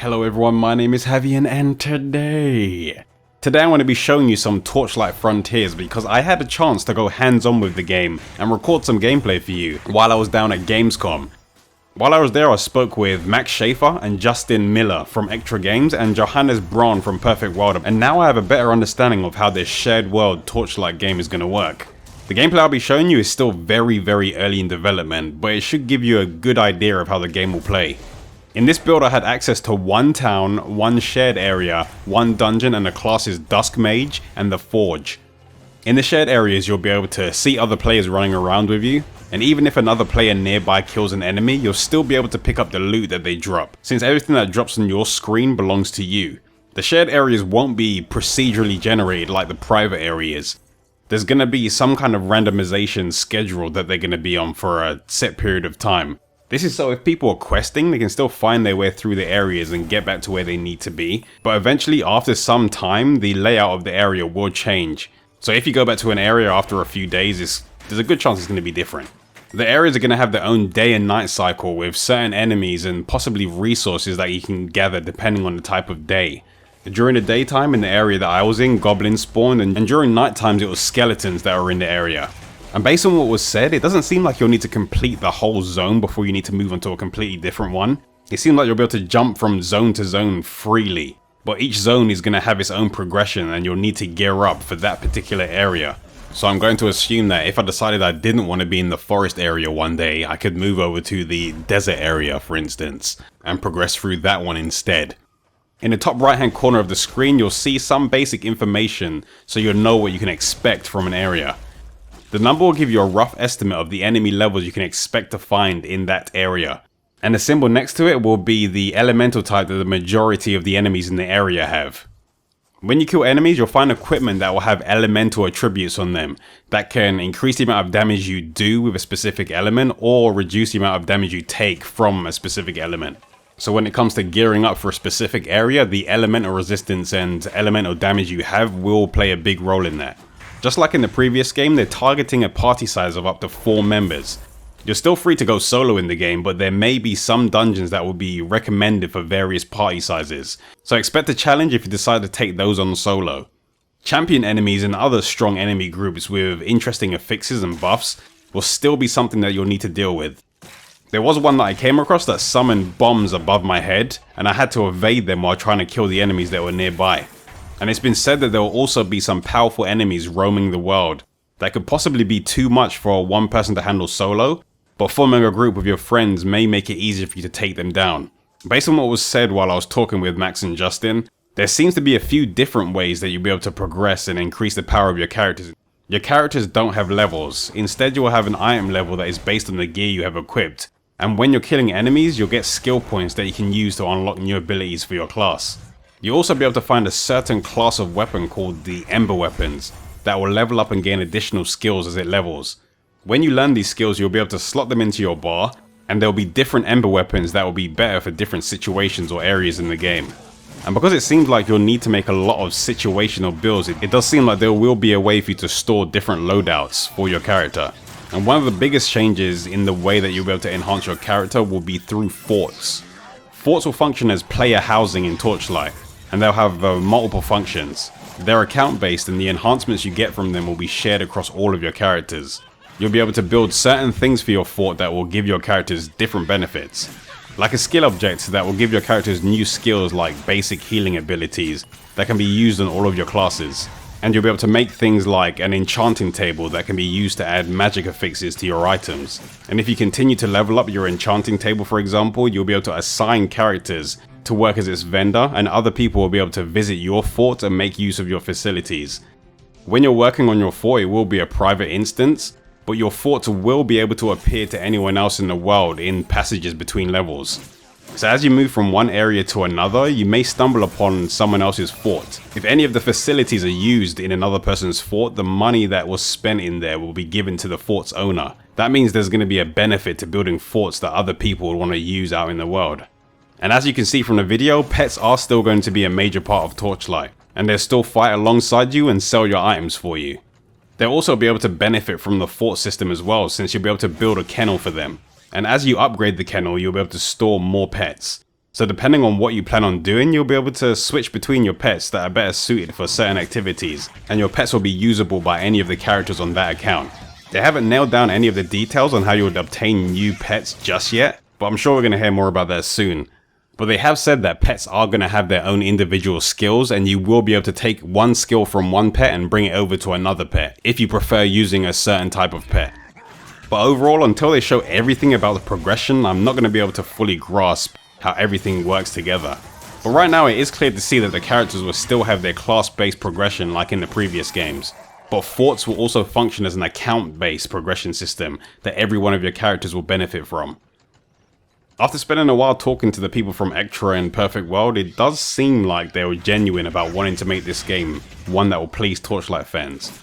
Hello everyone, my name is Havian and today I want to be showing you some Torchlight Frontiers because I had a chance to go hands-on with the game and record some gameplay for you while I was down at Gamescom. While I was there I spoke with Max Schaefer and Justin Miller from Extra Games and Johannes Braun from Perfect World, and now I have a better understanding of how this shared world Torchlight game is going to work. The gameplay I'll be showing you is still very early in development, but it should give you a good idea of how the game will play. In this build I had access to one town, one shared area, one dungeon, and the classes Dusk Mage and the Forge. In the shared areas you'll be able to see other players running around with you, and even if another player nearby kills an enemy, you'll still be able to pick up the loot that they drop, since everything that drops on your screen belongs to you. The shared areas won't be procedurally generated like the private areas. There's going to be some kind of randomization schedule that they're going to be on for a set period of time. This is so if people are questing, they can still find their way through the areas and get back to where they need to be. But eventually, after some time, the layout of the area will change. So if you go back to an area after a few days, there's a good chance it's going to be different. The areas are going to have their own day and night cycle with certain enemies and possibly resources that you can gather depending on the type of day. During the daytime in the area that I was in, goblins spawned, and during night times it was skeletons that were in the area. And based on what was said, it doesn't seem like you'll need to complete the whole zone before you need to move on to a completely different one. It seems like you'll be able to jump from zone to zone freely, but each zone is going to have its own progression and you'll need to gear up for that particular area. So I'm going to assume that if I decided I didn't want to be in the forest area one day, I could move over to the desert area, for instance, and progress through that one instead. In the top right hand corner of the screen, you'll see some basic information so you'll know what you can expect from an area. The number will give you a rough estimate of the enemy levels you can expect to find in that area. And the symbol next to it will be the elemental type that the majority of the enemies in the area have. When you kill enemies, you'll find equipment that will have elemental attributes on them that can increase the amount of damage you do with a specific element or reduce the amount of damage you take from a specific element. So when it comes to gearing up for a specific area, the elemental resistance and elemental damage you have will play a big role in that. Just like in the previous game, they're targeting a party size of up to 4 members. You're still free to go solo in the game, but there may be some dungeons that will be recommended for various party sizes. So expect a challenge if you decide to take those on solo. Champion enemies and other strong enemy groups with interesting affixes and buffs will still be something that you'll need to deal with. There was one that I came across that summoned bombs above my head, and I had to evade them while trying to kill the enemies that were nearby. And it's been said that there will also be some powerful enemies roaming the world that could possibly be too much for one person to handle solo, but forming a group with your friends may make it easier for you to take them down. Based on what was said while I was talking with Max and Justin, there seems to be a few different ways that you'll be able to progress and increase the power of your characters. Your characters don't have levels, instead you will have an item level that is based on the gear you have equipped, and when you're killing enemies you'll get skill points that you can use to unlock new abilities for your class. You'll also be able to find a certain class of weapon called the Ember Weapons that will level up and gain additional skills as it levels. When you learn these skills you'll be able to slot them into your bar, and there will be different Ember Weapons that will be better for different situations or areas in the game. And because it seems like you'll need to make a lot of situational builds, it does seem like there will be a way for you to store different loadouts for your character. And one of the biggest changes in the way that you'll be able to enhance your character will be through forts. Forts will function as player housing in Torchlight, and they'll have multiple functions. They're account based and the enhancements you get from them will be shared across all of your characters. You'll be able to build certain things for your fort that will give your characters different benefits. Like a skill object that will give your characters new skills like basic healing abilities that can be used on all of your classes. And you'll be able to make things like an enchanting table that can be used to add magic affixes to your items. And if you continue to level up your enchanting table, for example, you'll be able to assign characters to work as its vendor, and other people will be able to visit your fort and make use of your facilities. When you're working on your fort, it will be a private instance, but your fort will be able to appear to anyone else in the world in passages between levels. So as you move from one area to another, you may stumble upon someone else's fort. If any of the facilities are used in another person's fort, the money that was spent in there will be given to the fort's owner. That means there's going to be a benefit to building forts that other people would want to use out in the world. And as you can see from the video, pets are still going to be a major part of Torchlight, and they'll still fight alongside you and sell your items for you. They'll also be able to benefit from the fort system as well, since you'll be able to build a kennel for them. And as you upgrade the kennel, you'll be able to store more pets. So depending on what you plan on doing, you'll be able to switch between your pets that are better suited for certain activities, and your pets will be usable by any of the characters on that account. They haven't nailed down any of the details on how you would obtain new pets just yet, but I'm sure we're going to hear more about that soon. But they have said that pets are going to have their own individual skills, and you will be able to take one skill from one pet and bring it over to another pet, if you prefer using a certain type of pet. But overall, until they show everything about the progression, I'm not going to be able to fully grasp how everything works together. But right now it is clear to see that the characters will still have their class-based progression like in the previous games. But forts will also function as an account-based progression system that every one of your characters will benefit from. After spending a while talking to the people from Ectra and Perfect World, it does seem like they were genuine about wanting to make this game one that will please Torchlight fans.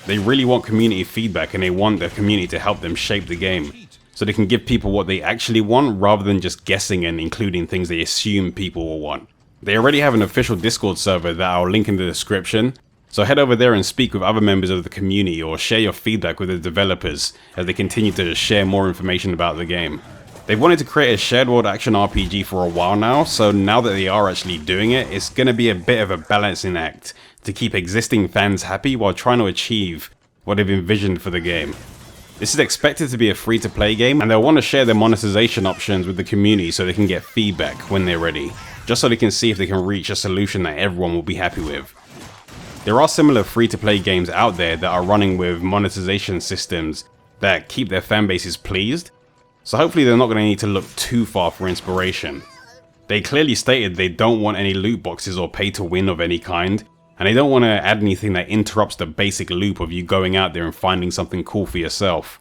They really want community feedback, and they want the community to help them shape the game, so they can give people what they actually want rather than just guessing and including things they assume people will want. They already have an official Discord server that I'll link in the description, so head over there and speak with other members of the community or share your feedback with the developers as they continue to share more information about the game. They've wanted to create a shared world action RPG for a while now, so now that they are actually doing it, it's going to be a bit of a balancing act to keep existing fans happy while trying to achieve what they've envisioned for the game. This is expected to be a free-to-play game, and they'll want to share their monetization options with the community so they can get feedback when they're ready, just so they can see if they can reach a solution that everyone will be happy with. There are similar free-to-play games out there that are running with monetization systems that keep their fanbases pleased, so hopefully they're not going to need to look too far for inspiration. They clearly stated they don't want any loot boxes or pay-to-win of any kind, and they don't want to add anything that interrupts the basic loop of you going out there and finding something cool for yourself.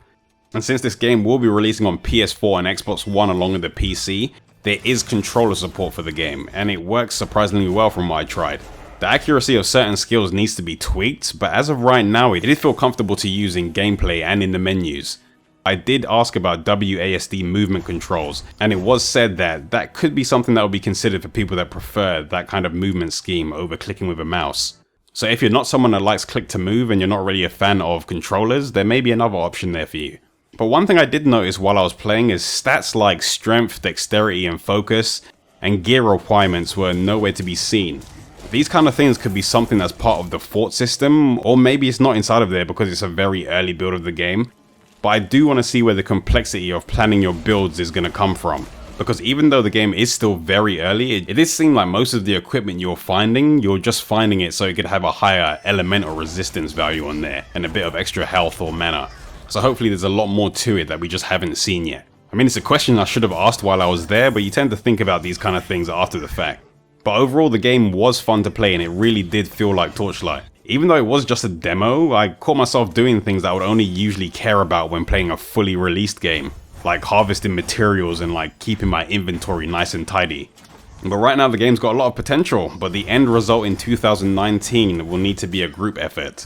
And since this game will be releasing on PS4 and Xbox One along with the PC, there is controller support for the game, and it works surprisingly well from what I tried. The accuracy of certain skills needs to be tweaked, but as of right now it did feel comfortable to use in gameplay and in the menus. I did ask about WASD movement controls, and it was said that that could be something that would be considered for people that prefer that kind of movement scheme over clicking with a mouse. So if you're not someone that likes click to move and you're not really a fan of controllers, there may be another option there for you. But one thing I did notice while I was playing is stats like strength, dexterity and focus, and gear requirements were nowhere to be seen. These kind of things could be something that's part of the fort system, or maybe it's not inside of there because it's a very early build of the game. But I do want to see where the complexity of planning your builds is going to come from. Because even though the game is still very early, it did seem like most of the equipment you're just finding it so it could have a higher elemental resistance value on there, and a bit of extra health or mana. So hopefully there's a lot more to it that we just haven't seen yet. I mean, it's a question I should have asked while I was there, but you tend to think about these kind of things after the fact. But overall the game was fun to play, and it really did feel like Torchlight. Even though it was just a demo, I caught myself doing things that I would only usually care about when playing a fully released game, like harvesting materials and like keeping my inventory nice and tidy. But right now the game's got a lot of potential, but the end result in 2019 will need to be a group effort.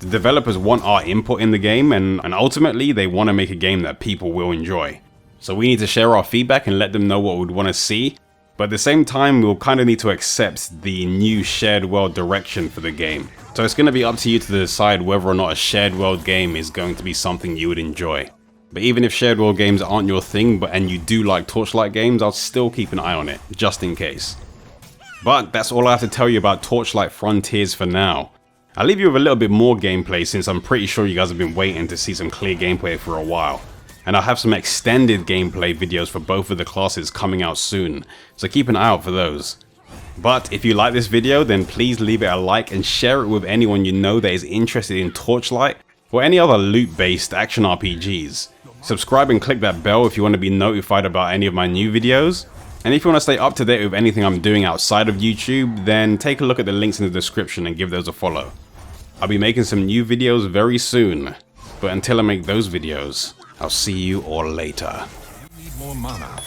The developers want our input in the game, and ultimately they want to make a game that people will enjoy. So we need to share our feedback and let them know what we'd want to see. But at the same time, we'll kind of need to accept the new shared world direction for the game. So it's going to be up to you to decide whether or not a shared world game is going to be something you would enjoy. But even if shared world games aren't your thing, and you do like Torchlight games, I'll still keep an eye on it, just in case. But that's all I have to tell you about Torchlight Frontiers for now. I'll leave you with a little bit more gameplay, since I'm pretty sure you guys have been waiting to see some clear gameplay for a while. And I'll have some extended gameplay videos for both of the classes coming out soon, so keep an eye out for those. But if you like this video, then please leave it a like and share it with anyone you know that is interested in Torchlight or any other loot-based action RPGs. Subscribe and click that bell if you want to be notified about any of my new videos. And if you want to stay up to date with anything I'm doing outside of YouTube, then take a look at the links in the description and give those a follow. I'll be making some new videos very soon, but until I make those videos, I'll see you all later. You need more mana.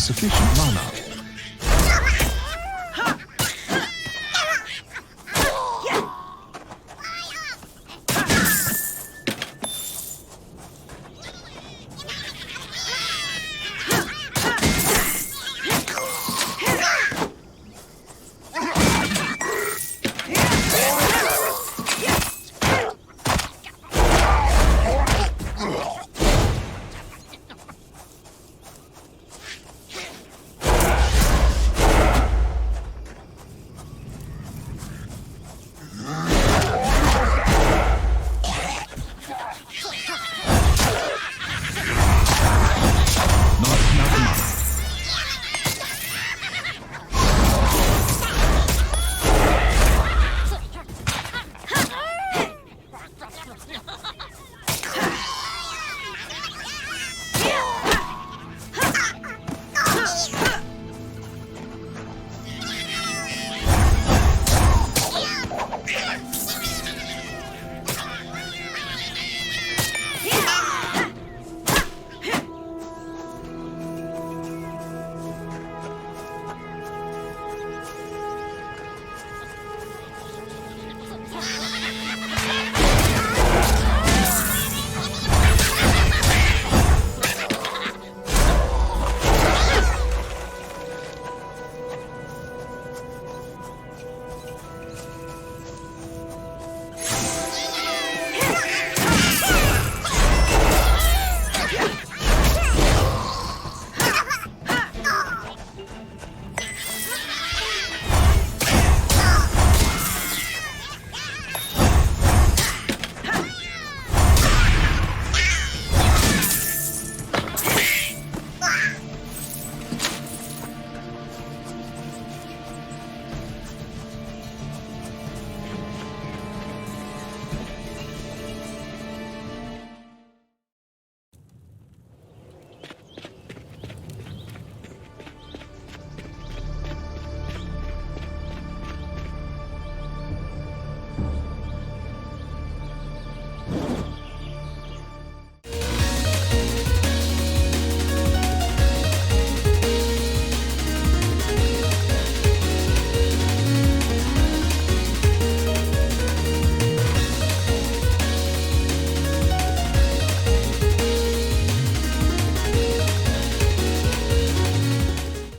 sufficient mana.